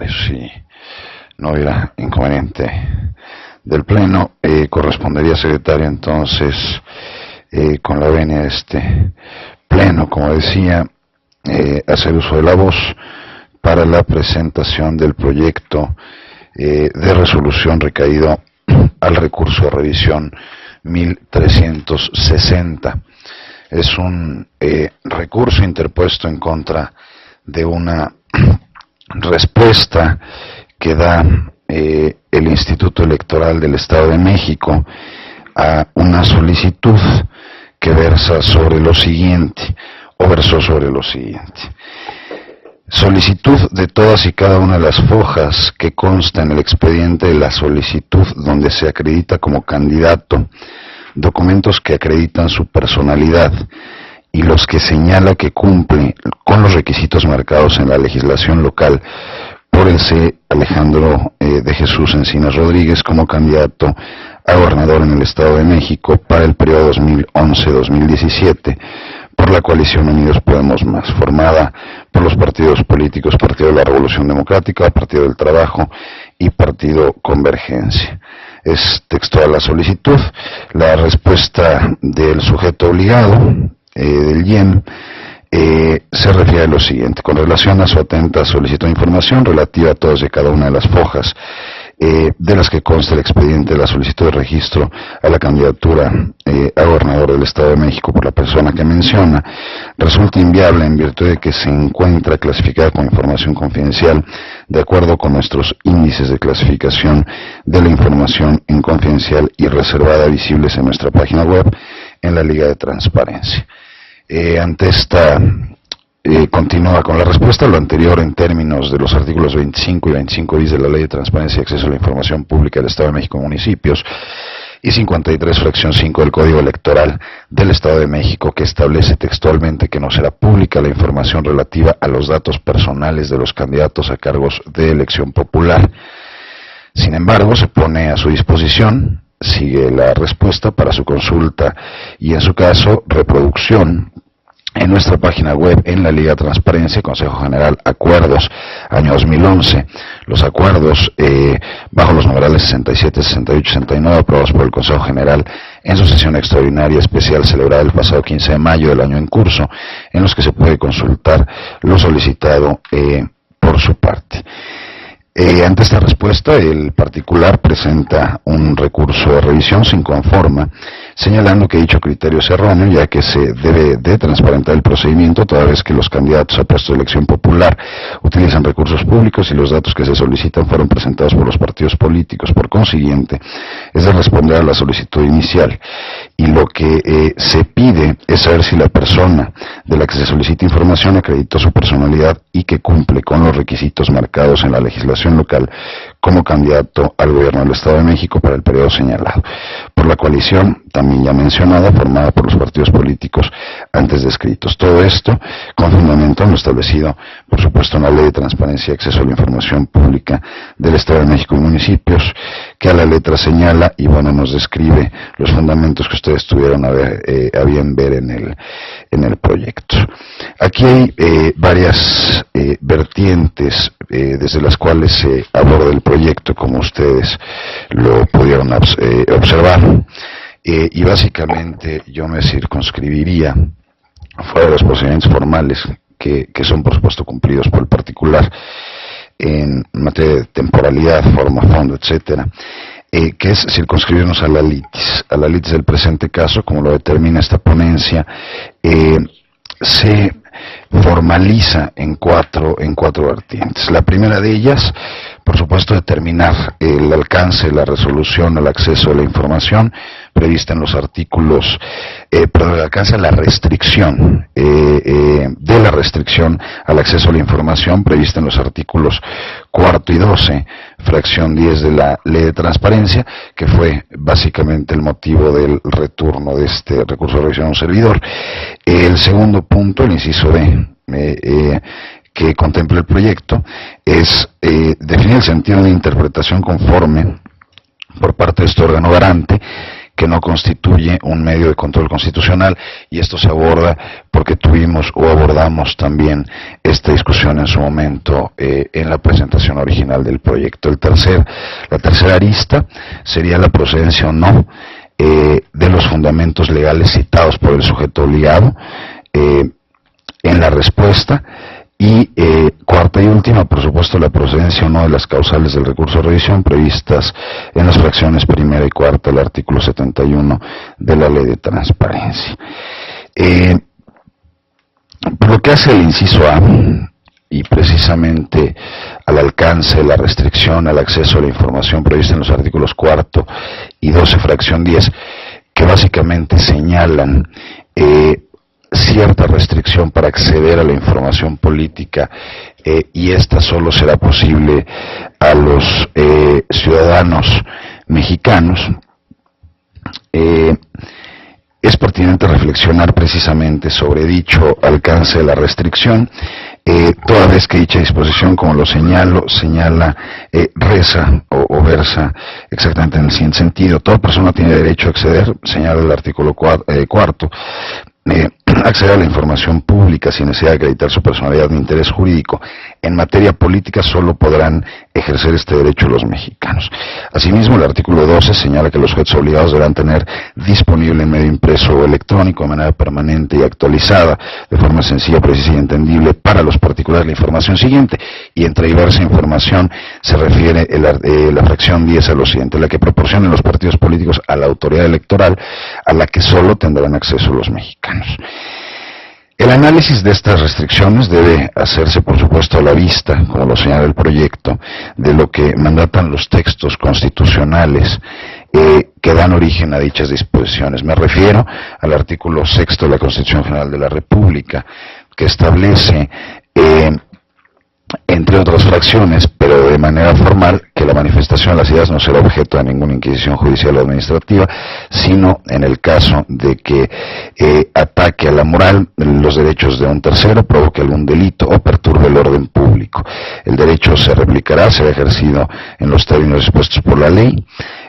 Si no hubiera inconveniente del Pleno, correspondería, secretario, entonces, con la venia de este Pleno, como decía, hacer uso de la voz para la presentación del proyecto de resolución recaído al recurso de revisión 1360. Es un recurso interpuesto en contra de una respuesta que da el Instituto Electoral del Estado de México a una solicitud que versó sobre lo siguiente. Solicitud de todas y cada una de las fojas que consta en el expediente de la solicitud donde se acredita como candidato, documentos que acreditan su personalidad y los que señala que cumple con los requisitos marcados en la legislación local por el C. Alejandro de Jesús Encinas Rodríguez como candidato a gobernador en el Estado de México para el periodo 2011-2017 por la coalición Unidos Podemos Más, formada por los partidos políticos Partido de la Revolución Democrática, Partido del Trabajo y Partido Convergencia. Es textual la solicitud. La respuesta del sujeto obligado, del IEM, se refiere a lo siguiente: con relación a su atenta solicitud de información relativa a todas y cada una de las fojas de las que consta el expediente de la solicitud de registro a la candidatura a gobernador del Estado de México por la persona que menciona, resulta inviable en virtud de que se encuentra clasificada como información confidencial de acuerdo con nuestros índices de clasificación de la información en confidencial y reservada visibles en nuestra página web en la Liga de Transparencia. Ante esta continúa con la respuesta. Lo anterior en términos de los artículos 25 y 25 bis de la Ley de Transparencia y Acceso a la Información Pública del Estado de México y Municipios y 53 fracción 5 del Código Electoral del Estado de México, que establece textualmente que no será pública la información relativa a los datos personales de los candidatos a cargos de elección popular. Sin embargo, se pone a su disposición, sigue la respuesta para su consulta y en su caso reproducción en nuestra página web en la Liga de Transparencia, Consejo General Acuerdos, año 2011. Los acuerdos bajo los numerales 67, 68 y 69 aprobados por el Consejo General en su sesión extraordinaria especial celebrada el pasado 15 de mayo del año en curso, en los que se puede consultar lo solicitado por su parte. Ante esta respuesta, el particular presenta un recurso de revisión sin conforma, señalando que dicho criterio es erróneo, ya que se debe de transparentar el procedimiento toda vez que los candidatos a puesto de elección popular utilizan recursos públicos y los datos que se solicitan fueron presentados por los partidos políticos. Por consiguiente, es de responder a la solicitud inicial y lo que se pide es saber si la persona de la que se solicita información acreditó su personalidad y que cumple con los requisitos marcados en la legislación local como candidato al gobierno del Estado de México para el periodo señalado, por la coalición también ya mencionada, formada por los partidos políticos antes descritos. Todo esto con fundamento en lo establecido, por supuesto, en la Ley de Transparencia y Acceso a la Información Pública del Estado de México y Municipios, que a la letra señala y bueno, nos describe los fundamentos que ustedes tuvieron a bien ver en el proyecto. Aquí hay varias vertientes desde las cuales se aborda el proyecto, como ustedes lo pudieron observar, y básicamente yo me circunscribiría fuera de los procedimientos formales que son por supuesto cumplidos por el particular en materia de temporalidad, forma, fondo, etcétera, que es circunscribirnos a la litis. A la litis del presente caso, como lo determina esta ponencia, se formaliza en cuatro vertientes. La primera de ellas, por supuesto, determinar el alcance de la resolución al acceso a la información prevista en los artículos, el alcance a la restricción, de la restricción al acceso a la información prevista en los artículos 4 y 12, fracción 10 de la Ley de Transparencia, que fue básicamente el motivo del retorno de este recurso de revisión a un servidor. El segundo punto, el inciso B, que contempla el proyecto, es definir el sentido de interpretación conforme por parte de este órgano garante que no constituye un medio de control constitucional, y esto se aborda porque tuvimos o abordamos también esta discusión en su momento en la presentación original del proyecto. La tercera arista sería la procedencia o no de los fundamentos legales citados por el sujeto obligado en la respuesta. Y cuarta y última, por supuesto, la procedencia o no de las causales del recurso de revisión previstas en las fracciones primera y cuarta del artículo 71 de la Ley de Transparencia. Por lo que hace el inciso A, y precisamente al alcance, la restricción al acceso a la información prevista en los artículos cuarto y 12, fracción 10, que básicamente señalan cierta restricción para acceder a la información política, y esta solo será posible a los ciudadanos mexicanos. Es pertinente reflexionar precisamente sobre dicho alcance de la restricción, toda vez que dicha disposición, como lo señala, reza o versa exactamente en el siguiente sentido: toda persona tiene derecho a acceder, señala el artículo cuarto, acceder a la información pública sin necesidad de acreditar su personalidad ni interés jurídico. En materia política solo podrán ejercer este derecho los mexicanos. Asimismo, el artículo 12 señala que los sujetos obligados deberán tener disponible en medio impreso o electrónico de manera permanente y actualizada, de forma sencilla, precisa y entendible para los particulares, la información siguiente, y entre diversa información se refiere la fracción 10 a lo siguiente: la que proporcionen los partidos políticos a la autoridad electoral, a la que solo tendrán acceso los mexicanos. El análisis de estas restricciones debe hacerse, por supuesto, a la vista, como lo señala el proyecto, de lo que mandatan los textos constitucionales que dan origen a dichas disposiciones. Me refiero al artículo 6 de la Constitución General de la República, que establece, entre otras fracciones, pero de manera formal, que la manifestación de las ideas no será objeto de ninguna inquisición judicial o administrativa, sino en el caso de que ataque a la moral, los derechos de un tercero, provoque algún delito o perturbe el orden público. El derecho se replicará, será ejercido en los términos dispuestos por la ley.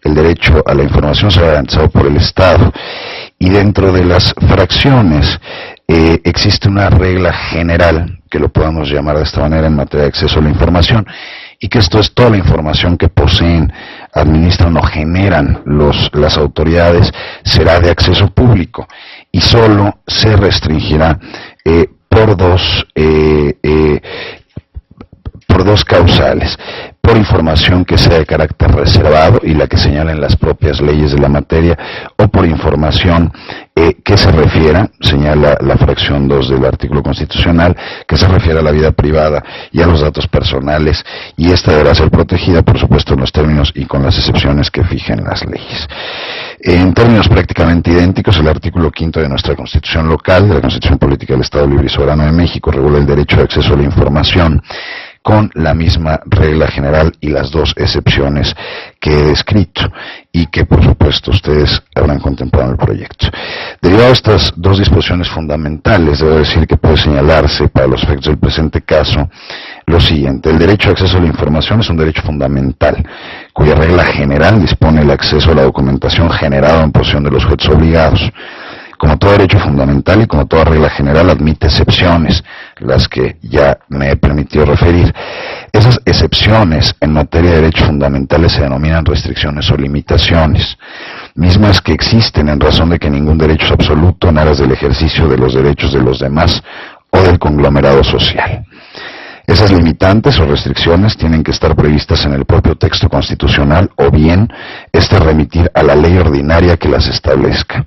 El derecho a la información será garantizado por el Estado. Y dentro de las fracciones existe una regla general, que lo podamos llamar de esta manera, en materia de acceso a la información, y que esto es: toda la información que poseen, administran o generan las autoridades será de acceso público, y solo se restringirá por dos causales: por información que sea de carácter reservado y la que señalen las propias leyes de la materia, o por información que se refiera, señala la fracción 2 del artículo constitucional, que se refiere a la vida privada y a los datos personales, y esta deberá ser protegida, por supuesto, en los términos y con las excepciones que fijen las leyes. En términos prácticamente idénticos, el artículo 5 de nuestra Constitución local, de la Constitución Política del Estado Libre y Soberano de México, regula el derecho de acceso a la información con la misma regla general y las dos excepciones que he descrito, y que por supuesto ustedes habrán contemplado en el proyecto. Derivado de estas dos disposiciones fundamentales, debo decir que puede señalarse para los efectos del presente caso lo siguiente: el derecho a acceso a la información es un derecho fundamental, cuya regla general dispone el acceso a la documentación generada en posesión de los sujetos obligados. Como todo derecho fundamental y como toda regla general, admite excepciones, las que ya me he permitido referir. Esas excepciones en materia de derechos fundamentales se denominan restricciones o limitaciones, mismas que existen en razón de que ningún derecho es absoluto en aras del ejercicio de los derechos de los demás o del conglomerado social. Esas limitantes o restricciones tienen que estar previstas en el propio texto constitucional, o bien remitir a la ley ordinaria que las establezca.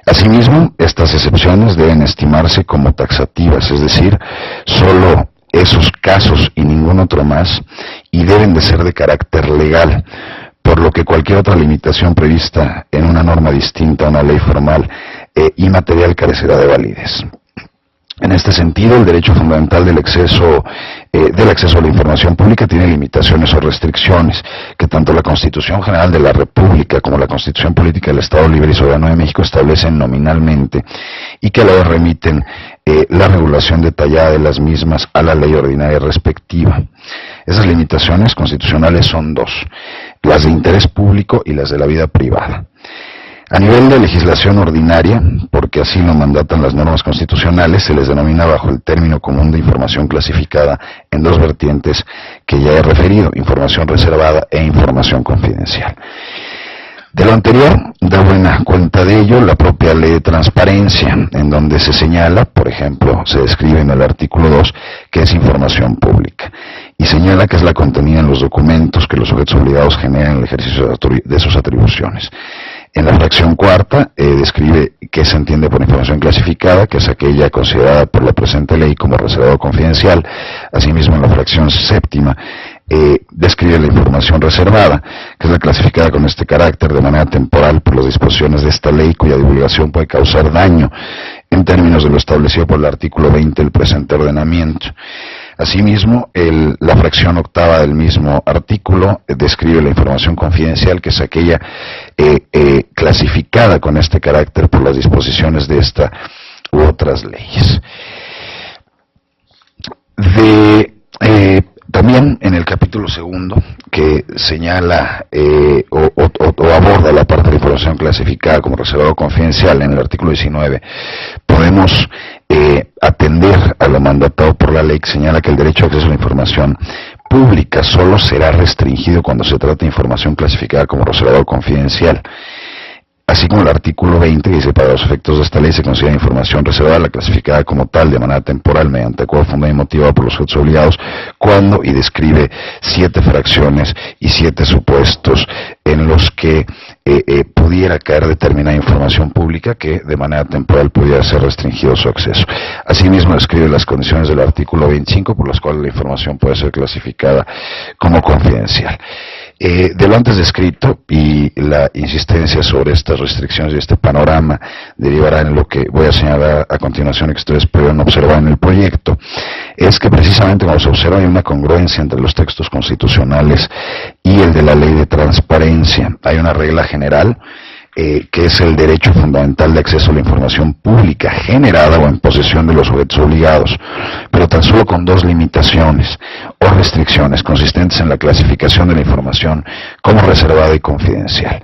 Asimismo, estas excepciones deben estimarse como taxativas, es decir, solo esos casos y ningún otro más, y deben de ser de carácter legal, por lo que cualquier otra limitación prevista en una norma distinta a una ley formal y material carecerá de validez. En este sentido, el derecho fundamental del acceso a la información pública tiene limitaciones o restricciones que tanto la Constitución General de la República como la Constitución Política del Estado Libre y Soberano de México establecen nominalmente, y que a la vez remiten la regulación detallada de las mismas a la ley ordinaria respectiva. Esas limitaciones constitucionales son dos: las de interés público y las de la vida privada. A nivel de legislación ordinaria, porque así lo mandatan las normas constitucionales, se les denomina bajo el término común de información clasificada en dos vertientes que ya he referido, información reservada e información confidencial. De lo anterior, da buena cuenta de ello la propia ley de transparencia, en donde se señala, por ejemplo, se describe en el artículo 2, que es información pública, y señala que es la contenida en los documentos que los sujetos obligados generan en el ejercicio de sus atribuciones. En la fracción cuarta describe qué se entiende por información clasificada, que es aquella considerada por la presente ley como reservada o confidencial. Asimismo, en la fracción séptima describe la información reservada, que es la clasificada con este carácter de manera temporal por las disposiciones de esta ley, cuya divulgación puede causar daño en términos de lo establecido por el artículo 20 del presente ordenamiento. Asimismo, la fracción octava del mismo artículo describe la información confidencial, que es aquella clasificada con este carácter por las disposiciones de esta u otras leyes. También en el capítulo segundo, que señala o aborda la parte de la información clasificada como reservada o confidencial, en el artículo 19, podemos atender a lo mandatado por la ley, que señala que el derecho a acceso a la información pública solo será restringido cuando se trate de información clasificada como reservada o confidencial. Así como el artículo 20 dice, para los efectos de esta ley se considera información reservada la clasificada como tal de manera temporal mediante acuerdo fundado y motivado por los sujetos obligados, cuando, y describe 7 fracciones y 7 supuestos en los que pudiera caer determinada información pública que de manera temporal pudiera ser restringido su acceso. Asimismo describe las condiciones del artículo 25 por las cuales la información puede ser clasificada como confidencial. De lo antes descrito y la insistencia sobre estas restricciones y este panorama derivará en lo que voy a señalar a continuación y que ustedes pueden observar en el proyecto, es que precisamente como se observa hay una congruencia entre los textos constitucionales y el de la ley de transparencia. Hay una regla general que es el derecho fundamental de acceso a la información pública generada o en posesión de los sujetos obligados, pero tan solo con 2 limitaciones o restricciones consistentes en la clasificación de la información como reservada y confidencial.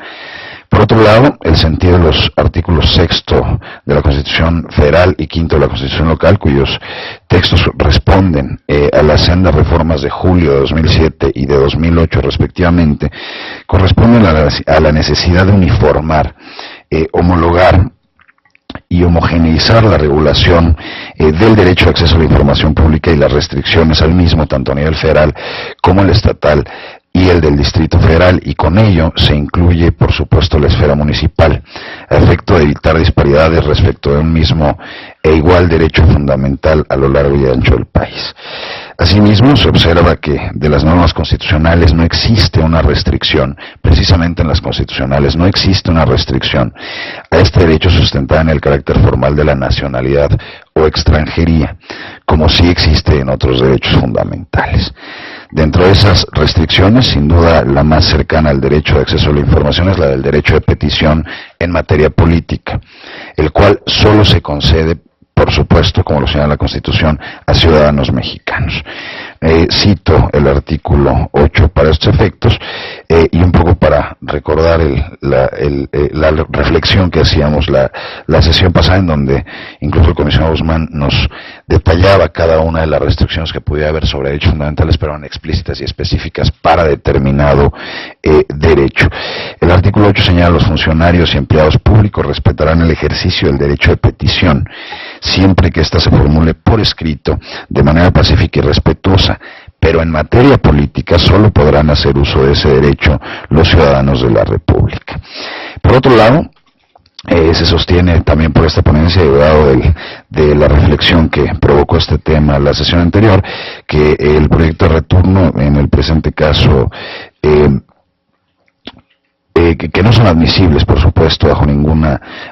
Por otro lado, el sentido de los artículos 6º de la Constitución Federal y 5º de la Constitución Local, cuyos textos responden a las sendas reformas de julio de 2007 y de 2008 respectivamente, corresponden a la necesidad de uniformar, homologar y homogeneizar la regulación del derecho de acceso a la información pública y las restricciones al mismo, tanto a nivel federal como el estatal y el del Distrito Federal, y con ello se incluye, por supuesto, la esfera municipal, a efecto de evitar disparidades respecto de un mismo e igual derecho fundamental a lo largo y ancho del país. Asimismo, se observa que de las normas constitucionales no existe una restricción, precisamente en las constitucionales no existe una restricción a este derecho sustentada en el carácter formal de la nacionalidad o extranjería, como sí existe en otros derechos fundamentales. Dentro de esas restricciones, sin duda la más cercana al derecho de acceso a la información es la del derecho de petición en materia política, el cual solo se concede, por supuesto, como lo señala la Constitución, a ciudadanos mexicanos. Cito el artículo 8 para estos efectos y un poco para recordar la reflexión que hacíamos la sesión pasada, en donde incluso el comisionado Guzmán nos detallaba cada una de las restricciones que pudiera haber sobre derechos fundamentales, pero eran explícitas y específicas para determinado derecho. El artículo 8 señala: los funcionarios y empleados públicos respetarán el ejercicio del derecho de petición, siempre que ésta se formule por escrito, de manera pacífica y respetuosa, pero en materia política solo podrán hacer uso de ese derecho los ciudadanos de la República. Por otro lado, se sostiene también por esta ponencia, derivado de la reflexión que provocó este tema la sesión anterior, que el proyecto de retorno, en el presente caso, que no son admisibles, por supuesto, bajo ningún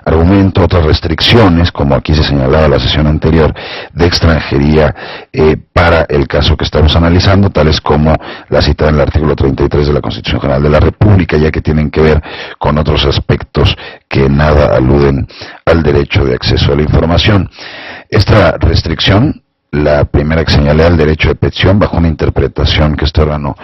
argumento, otras restricciones, como aquí se señalaba en la sesión anterior, de extranjería para el caso que estamos analizando, tales como la citada en el artículo 33 de la Constitución General de la República, ya que tienen que ver con otros aspectos que nada aluden al derecho de acceso a la información. Esta restricción, la primera que señalé, al derecho de petición, bajo una interpretación que este órgano